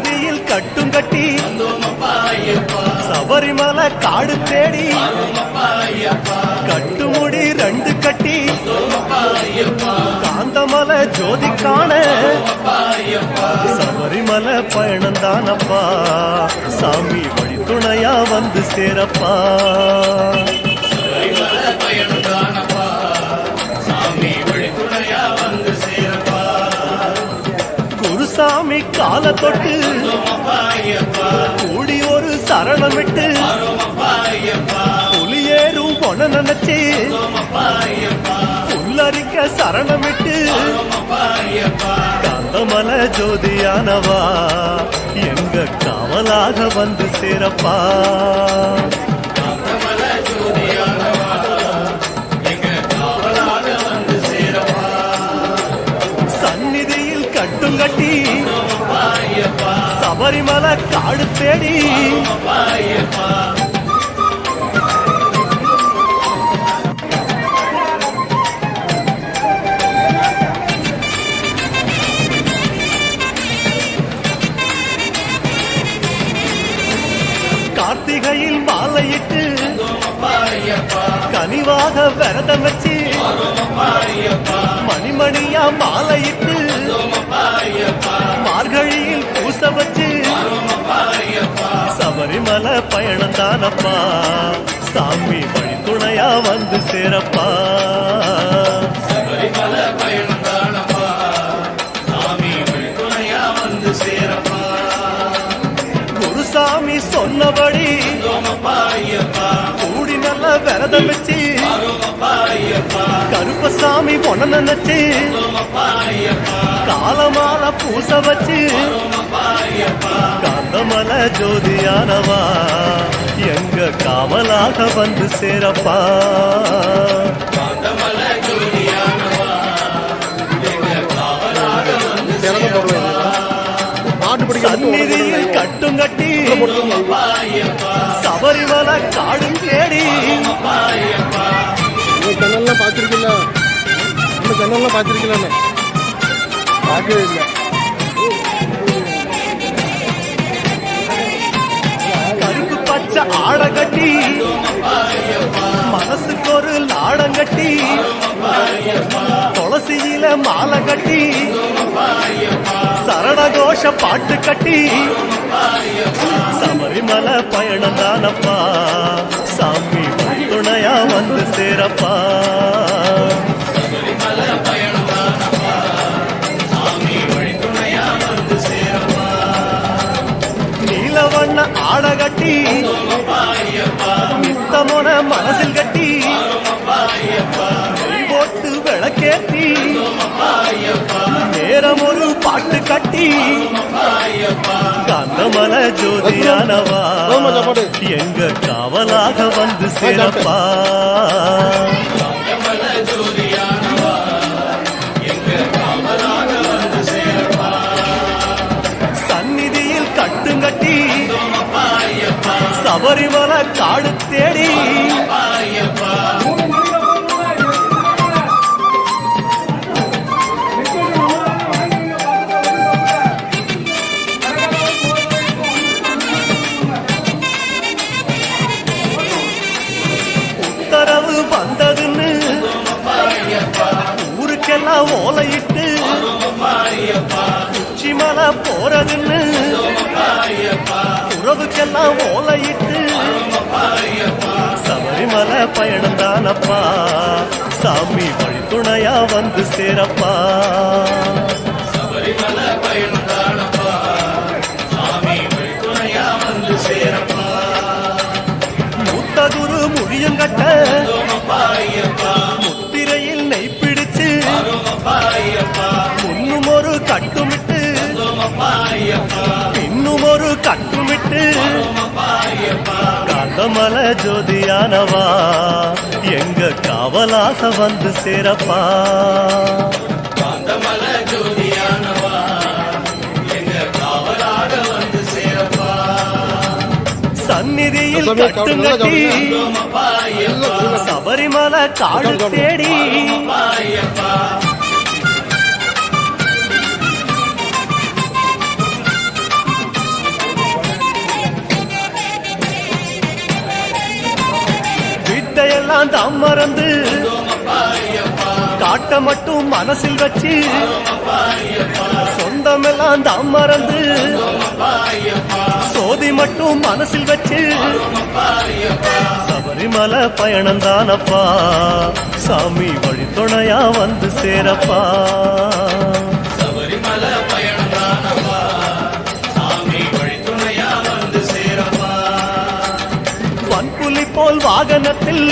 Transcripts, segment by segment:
சந்நிதியில் கட்டும் கட்டி சபரிமலை காடு தேடி கட்டுமுடி 2 கட்டி காந்தமலை ஜோதி காண சபரிமலை பயணம் தானப்பா சாமி வழி துணையா வந்து சேரப்பா. குருசாமி கால தொட்டு கூடி ஒரு சரணமிட்டு புலியேறும் பொண்ண நினைச்சு புல்லரிக்க சரணமிட்டு காந்தமலை ஜோதியானவா எங்க காவலாக வந்து சேரப்பா. சந்நிதியில் கட்டும் கட்டி சபரிமலை காடு தேடி கார்த்திகையில் மாலையிட்டு கனிவாக விரதம் வச்சு மணிமணியா மாலையிட்டு மார்கழியில் பூச வச்சு சபரிமலை பயணம் தானப்பா சாமி வழி துணையா வந்து சேரப்பா. குருசாமி சொன்னபடி கூடி நல்ல விரதம் வச்சு கருப்பசாமி பொண்ண நினைச்சு காலமால பூச வச்சு காந்தமலை ஜோதியானவா எங்க காவலாக வந்து சேரப்பா. சந்நிதியில் கட்டும் கட்டி சபரிமலை காடும் தேடி ஜன்னல்லாம் பார்த்திருக்கீங்களா? இந்த ஜன்னல்லாம் பார்த்திருக்கீங்களா? பார்க்கவே இல்லை. கருப்பு பச்சை ஆட கட்டி மனசுக்கு ஒரு லாடம் கட்டி துளசியில மாலை கட்டி சரணகோஷ பாட்டு கட்டி சபரிமலை பயணம் தானப்பா சாமி துணையா வந்து சேரப்பா. நீலவண்ண ஆட கட்டி நித்தமோன மனசில் கட்டி போட்டு விளக்கேற்றி நேரம் ஒரு பாட்டு கட்டி காந்தமலை ஜோதியானவா எங்க காவலாக வந்து சேரப்பா. சந்நிதியில் கட்டும் கட்டி சபரிமலை காடு தேடி உத்தரவு வந்ததுன்னு ஊருக்கெல்லாம் ஓலையிட்டு உச்சிமலை போறதுன்னு உறவுக்கெல்லாம் ஓலையிட்டு சபரிமலை பயணம் தானப்பா சாமி வழி துணையா வந்து சேரப்பா. மூத்தகுரு முடியங்கட்ட முத்திரையில் நெய் பிடிச்சு முன்னும் ஒரு கட்டுமிட்டு இன்னும் ஒரு கட்டுமிட்டு காந்தமலை ஜோதியானவா எங்க காவலாக வந்து சேரப்பா. சந்நிதியில் கட்டும் கட்டி சபரிமலை காடு தேடி சொந்தமெல்லாம் தாம் மறந்து காட்ட மட்டும் மனசில் வச்சு சொந்தமெல்லாம் தாம் மறந்து சோதி மட்டும் மனசில் வச்சு சபரிமலை பயணம் தானப்பா சாமி வழித்துணையா வந்து சேரப்பா சபரிமலை பயணம் தானப்பா சாமி வழித்துணையா வந்து சேரப்பா வன்புலி போல் வாகனத்தில்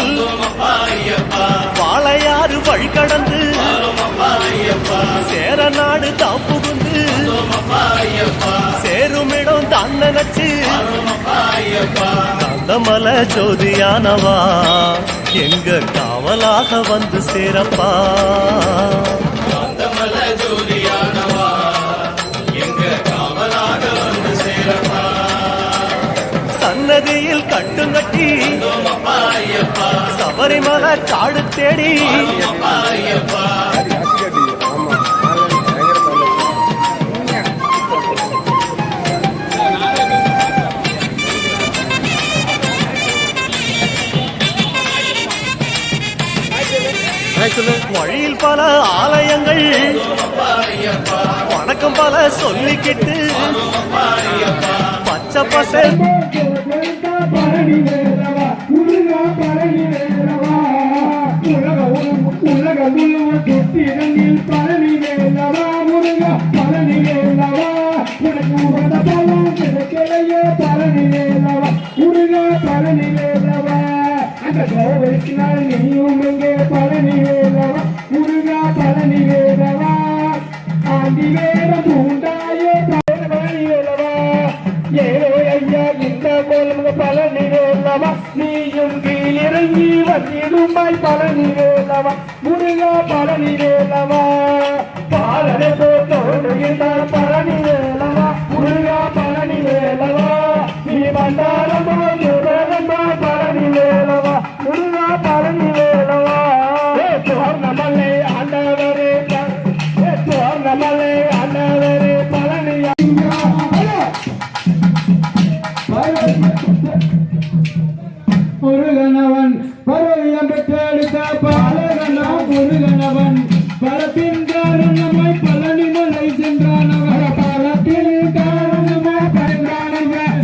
வாழையாறு வழி கடந்து சேர நாடு தாம் புகுந்து சேருமிடம் தான் நினைச்சு காந்தமலை ஜோதியானவா எங்க காவலாக வந்து சேரப்பா காந்தமலை ஜோதியானவா எங்க காவலாக வந்து சேரப்பா சன்னதியில் கட்டுங்கட்டி சபரிமலை காடு தேடி வழியில் பல ஆலயங்கள் வணக்கம் பல சொல்லிக்கிட்டு பச்சை பசல் நீயும் எங்கே பழனி வேலவா முருகா பழனி வேலவா ஆண்டி வேலம் பூண்டாயே பழனி வேலவா ஏழோ ஐயா இந்த கோலமுக பழனி வேலவா நீயும் கீழிறங்கி வந்திடுமாய் பழனி வேலவா முருகா பழனி வேலவா பாலனை போட்டோடு இருந்தால் பழனி வேலவா முருகா பழனி வேலவா நீ மண்டாரமா முருகமா பழனி வேலவா முருகா பழனி வேலவா நம்மளை ஆண்டவரே நம்மளை ஆண்டவரே பழனி முருகனவன் பருவம் பெற்றெடுத்த பாலகனா முருகனவன் பலத்தின் காரணமாய் பழனி மலை சென்றானவன் பலத்தின் காரணமாய் பழங்கானவன்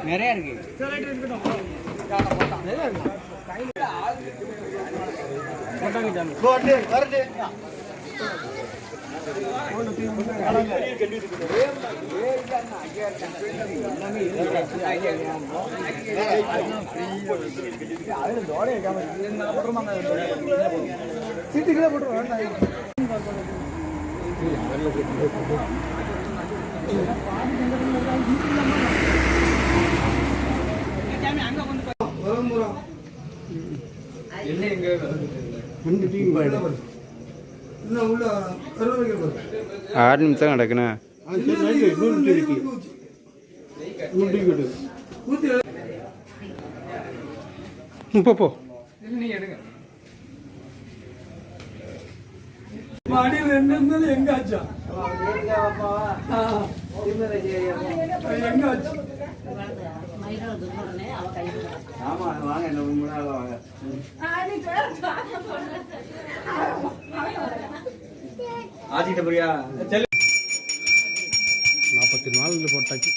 நிறைய இருக்கு. சீட்டுகளே போட்டு ஆறு நிமிஷம் நடக்கணும். போ எங்காச்சா எங்காச்சு ஆமா வாங்க என்ன முன்னால வாங்க. 44 போட்டாச்சு.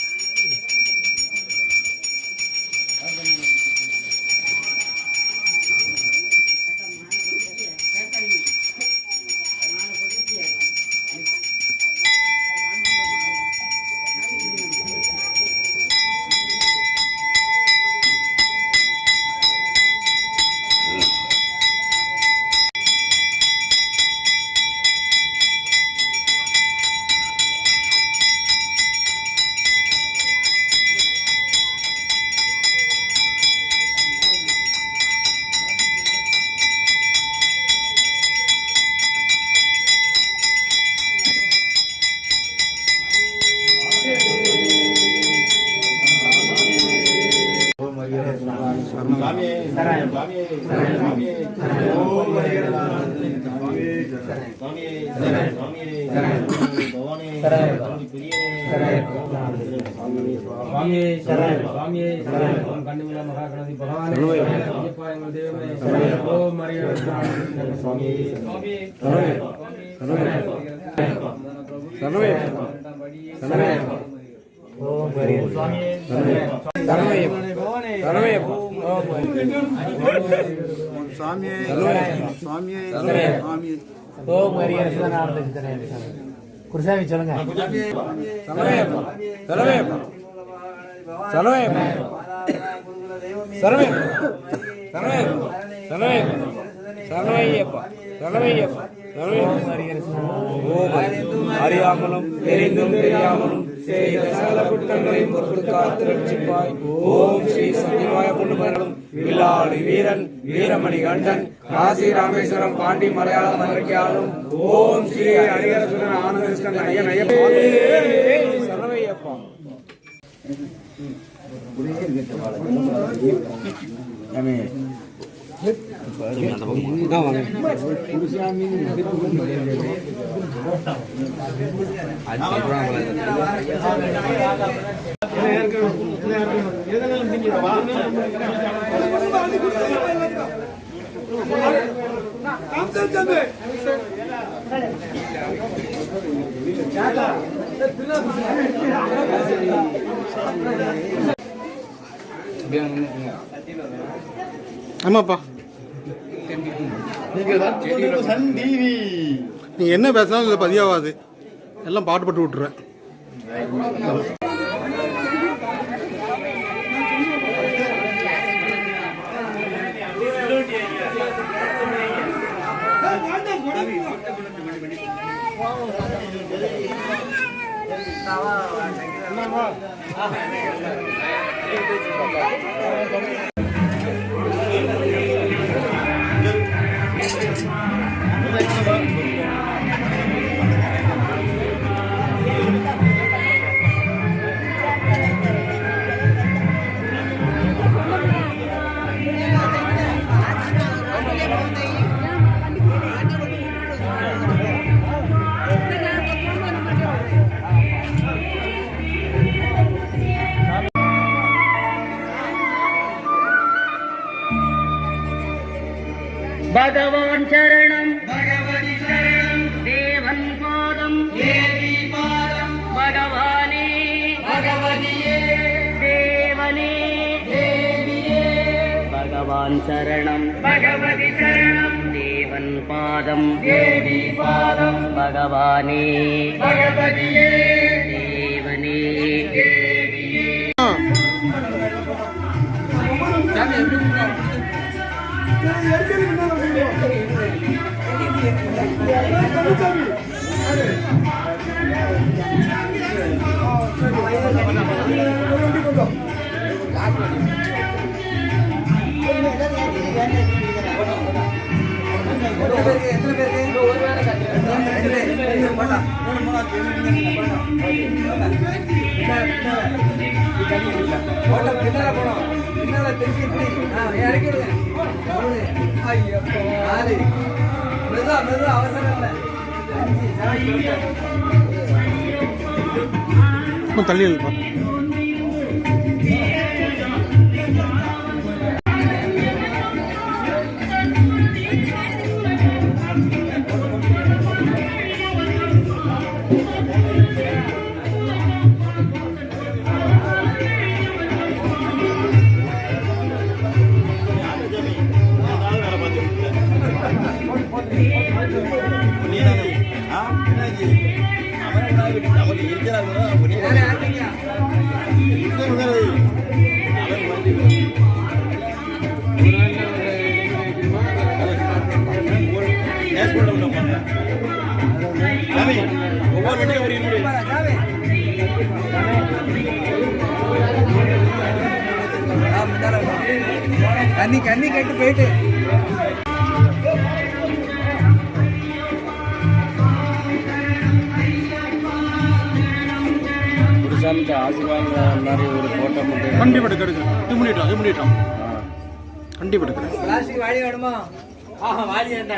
குருசாமி சொல்லுங்க. அறியாமலும் தெரிந்தும் தெரியாமலும் செய்த சகல குற்றங்களையும் பொறுத்து காத்து ரட்சிப்பாய். ஓம் ஸ்ரீ சத்தியமாய பொண்ணுமர்களும் வில்லாளி வீரன் வீரமணி கண்டன் காசி ராமேஸ்வரம் பாண்டி மலையாளம் மதுரைக்காலும் ஓம் ஸ்ரீ ஹரிஹரசுரன் ஆனந்தஸ்கந்த ஐயன் ஐயப்பா சரவையப்பா. ஆமாப்பா, நீ என்ன பேசினாலும் இதில் பதியாவாது, எல்லாம் பாட்டு பட்டு விட்டுறேன். भगवान शरणं भगवती शरणं देवन पादं देवी पादं भगवाने भगवतिये देवने देविये भगवान शरणं भगवती शरणं देवन पादं देवी पादं भगवाने भगवतिये देवने देविये. தள்ளி இருப்பா. கண்ணி கேட்டு போயிட்டு ஆசீர்வாதம் ஒரு போட்டோ மட்டும் கண்டிப்பாக எடுக்கிறேன். இது பண்ணிட்டோம் கண்டிப்பாக எடுக்கிறேன். பிளாஸ்டிக் வாடி வேணுமா? வாடி எந்த